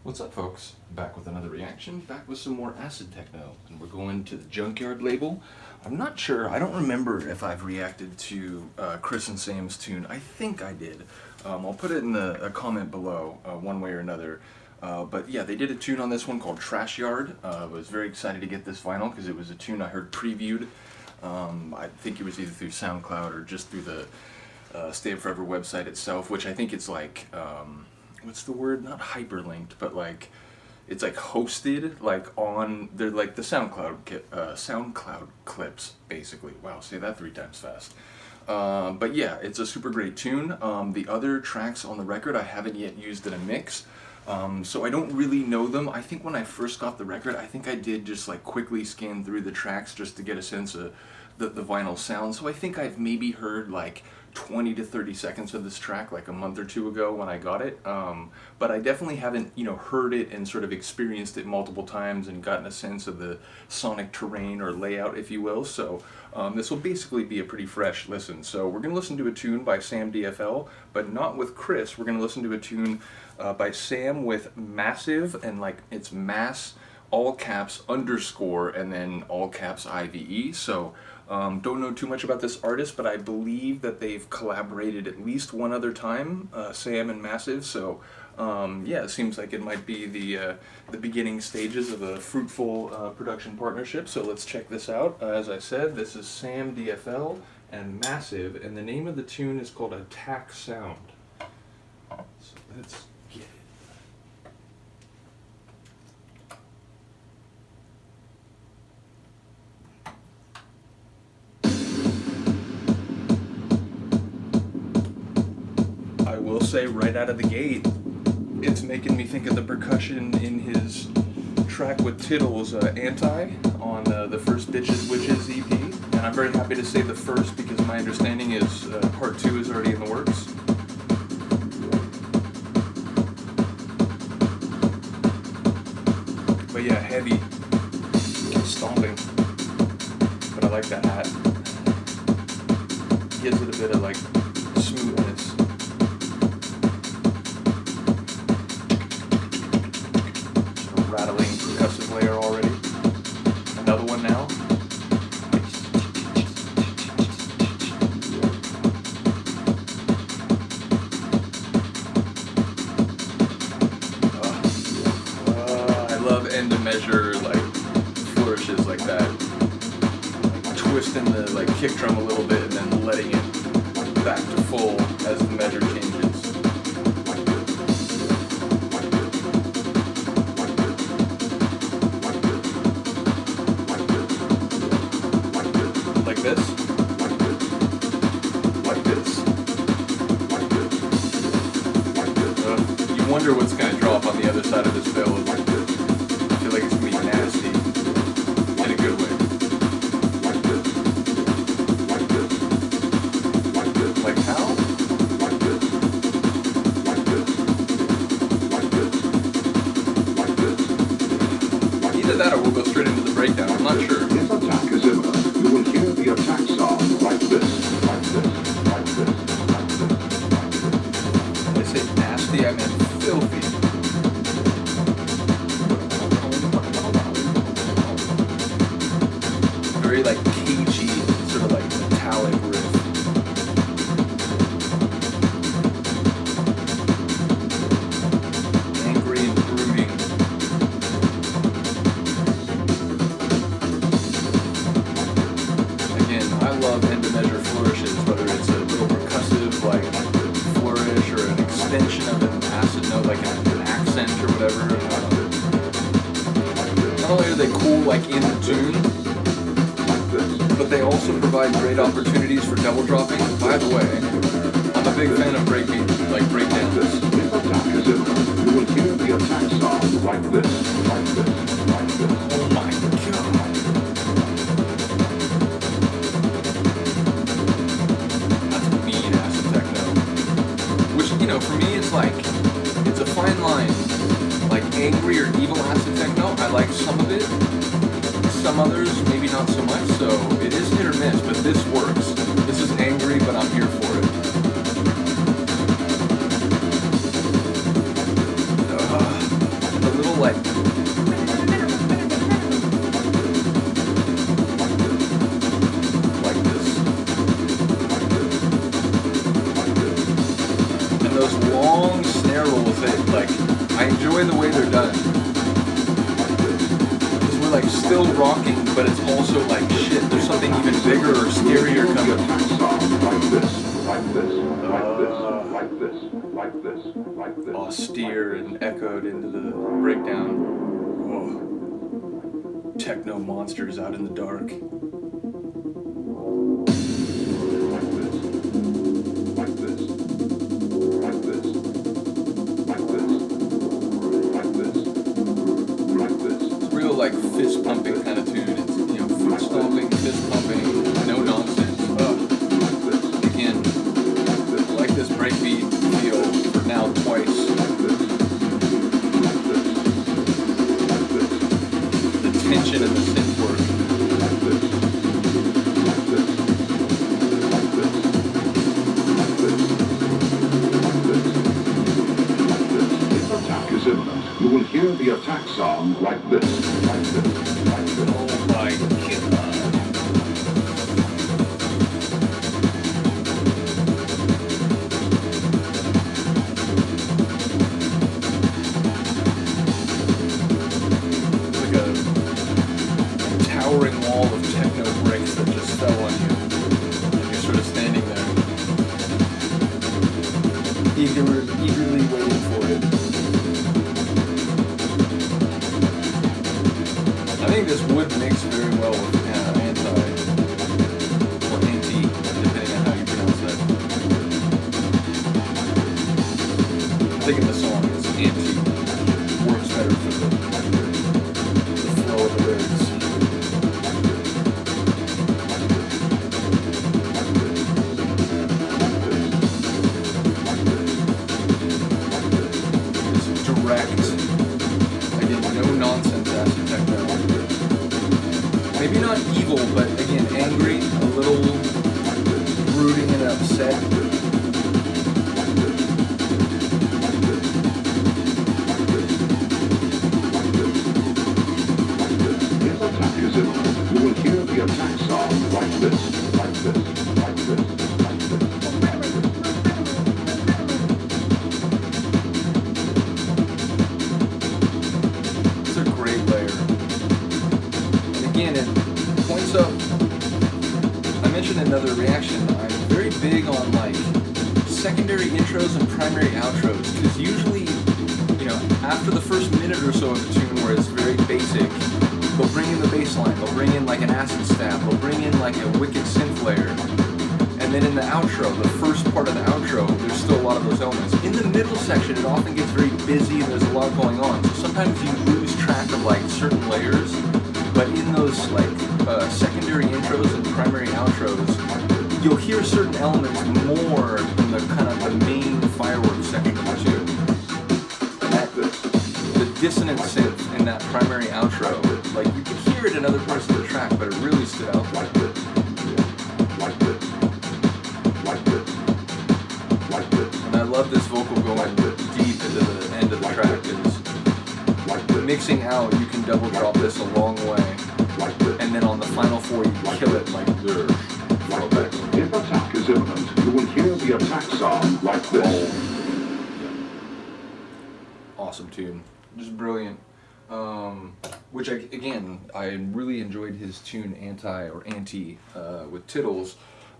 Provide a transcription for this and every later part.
What's up, folks? Back with another reaction, back with some more acid-techno, and we're going to the Junkyard label. I'm not sure, I don't remember if I've reacted to Chris and Sam's tune. I think I did. I'll put it in a comment below, one way or another. But yeah, they did a tune on this one called Trash Yard. I was very excited to get this vinyl because it was a tune I heard previewed. I think it was either through SoundCloud or just through the Stay Forever website itself, which I think it's like, what's the word? Not hyperlinked, but like it's like hosted like on they're like the SoundCloud clips basically. Wow, say that 3 times fast. But yeah, it's a super great tune. The other tracks on the record I haven't yet used in a mix. So I don't really know them. I think when I first got the record, I think I did just like quickly scan through the tracks just to get a sense of the vinyl sound. So I think I've maybe heard like 20 to 30 seconds of this track like a month or two ago when I got it. But I definitely haven't, heard it and sort of experienced it multiple times and gotten a sense of the sonic terrain or layout, if you will. So this will basically be a pretty fresh listen. So we're going to listen to a tune by Sam DFL, but not with Chris. We're going to listen to a tune by Sam with Massive, and like it's mass, all caps, underscore, and then all caps IVE. So don't know too much about this artist, but I believe that they've collaborated at least one other time, Sam and Massive. So yeah, it seems like it might be the beginning stages of a fruitful production partnership. So let's check this out. As I said, this is Sam DFL and Massive, and the name of the tune is called Attack Sound. So let's get it. I will say right out of the gate, it's making me think of the percussion in his track with Tiddles, Anti, on the first Bitches Witches EP. And I'm very happy to say the first because my understanding is part 2 is already in the works. But yeah, heavy stomping. But I like that hat. Gives it a bit of like smoothness. Rattling percussive layer already. Another one now. I love end to measure like flourishes like that. Like twisting the like kick drum a little bit and then letting it back to full as the measure changes. This, like this. You wonder what's going to drop on the other side of this build. I feel like it's going to be nasty in a good way. Like how? Either that or we'll go straight into the breakdown. I'm not sure. You will hear the attack sound like this, like this, like this, like this. When I say nasty, I meant filthy. Very like cagey, sort of like metallic riff. Angry and brooding. I love end to measure flourishes, whether it's a little percussive like flourish or an extension of an acid note, like an accent or whatever. Not only are they cool like in the tune, but they also provide great opportunities for double dropping. By the way, I'm a big fan of breakbeat, like breakdowns. You will hear the attack sound like this, like this, like this. Oh my god. For me, it's like, it's a fine line. Like angry or evil acid techno, I like some of it. Some others, maybe not so much, so it is hit or miss, but this works. This is angry, but I'm here for it. enjoy the way they're done. Because we're like still rocking, but it's also like shit, there's something even bigger or scarier coming. Austere and echoed into the breakdown. Whoa. Techno monsters out in the dark. Like fist pumping kind of tune. It's, you know, foot stomping, fist pumping, no nonsense. Again, I like this breakbeat feel for now twice. The tension and the synth work. If attack is imminent, you will hear the attack sound like this. Oh my god. It's like a towering wall of techno bricks that just fell on you. And you're sort of standing there, eagerly waiting for it. I think this would mix very well with anti, or anti, depending on how you pronounce that. I think in the song it's anti, works better for the flow of the lyrics. It's direct, again, no nonsense acid-techno. Maybe not evil, but again, angry, a little brooding and upset. If attack is imminent, you will hear the attack sound like this. It's a great layer. Again, it points up. I mentioned another reaction. I'm very big on like secondary intros and primary outros, because usually, you know, after the first minute or so of the tune where it's very basic, they'll bring in the bass line, they'll bring in like an acid stab, they'll bring in like a wicked synth layer, and then in the outro, the first part of the outro, there's still a lot of those elements. In the middle section, it often gets very busy and there's a lot going on, so sometimes you lose track of like certain layers. But in those like secondary intros and primary outros, you'll hear certain elements more than the kind of the main fireworks section of the tune. The dissonant synth in that primary outro, like you can hear it in other parts of the track, but it really stood out there. And I love this vocal going deep into the end of the track. Mixing out, you can double drop this a long way, and then on the final four you kill it like there. If attack is imminent, you will hear the attack sound like this. Awesome tune, just brilliant. Which I really enjoyed his tune Anti with Tiddles.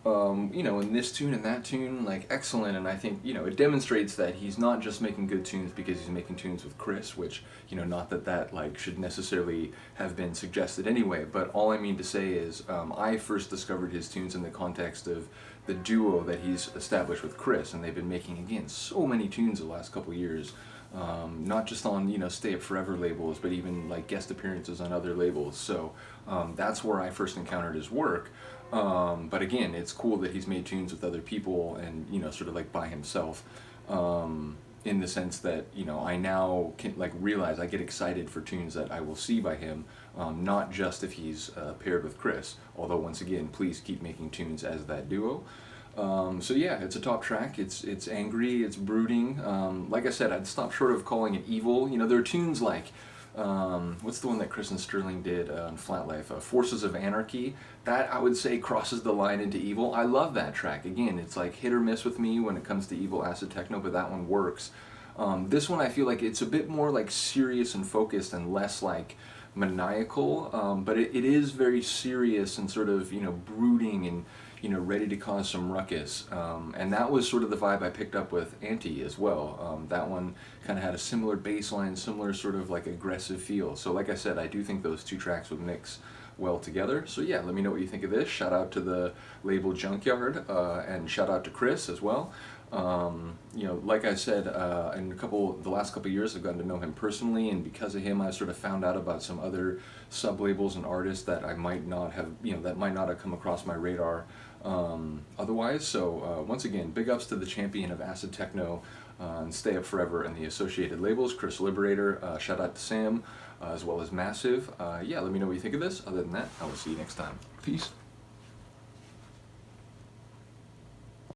You know, in this tune and that tune, like excellent, and I think, you know, it demonstrates that he's not just making good tunes because he's making tunes with Chris, which, you know, not that like should necessarily have been suggested anyway, but all I mean to say is I first discovered his tunes in the context of the duo that he's established with Chris, and they've been making, again, so many tunes the last couple years, not just on, you know, Stay Up Forever labels, but even like guest appearances on other labels, so that's where I first encountered his work. But again, it's cool that he's made tunes with other people and, you know, sort of like by himself, in the sense that, you know, I now can like realize I get excited for tunes that I will see by him, not just if he's paired with Chris, although once again, please keep making tunes as that duo. So yeah, it's a top track. It's angry, it's brooding. Like I said, I'd stop short of calling it evil. You know, there are tunes like, what's the one that Chris and Sterling did on Flat Life? Forces of Anarchy. That, I would say, crosses the line into evil. I love that track. Again, it's like hit or miss with me when it comes to evil acid techno, but that one works. This one I feel like it's a bit more like serious and focused and less like maniacal, but it is very serious and sort of, you know, brooding and, you know, ready to cause some ruckus. And that was sort of the vibe I picked up with Anti as well. That one kind of had a similar bass line, similar sort of like aggressive feel. So like I said, I do think those two tracks would mix well together. So yeah, let me know what you think of this. Shout out to the label Junkyard, and shout out to Chris as well. You know, like I said, in the last couple of years, I've gotten to know him personally, and because of him, I sort of found out about some other sub-labels and artists that I might not have, you know, that might not have come across my radar otherwise. So once again, big ups to the champion of acid techno and Stay Up Forever and the associated labels, Chris Liberator. Shout out to Sam, as well as Massive. Yeah, let me know what you think of this. Other than that, I will see you next time. Peace.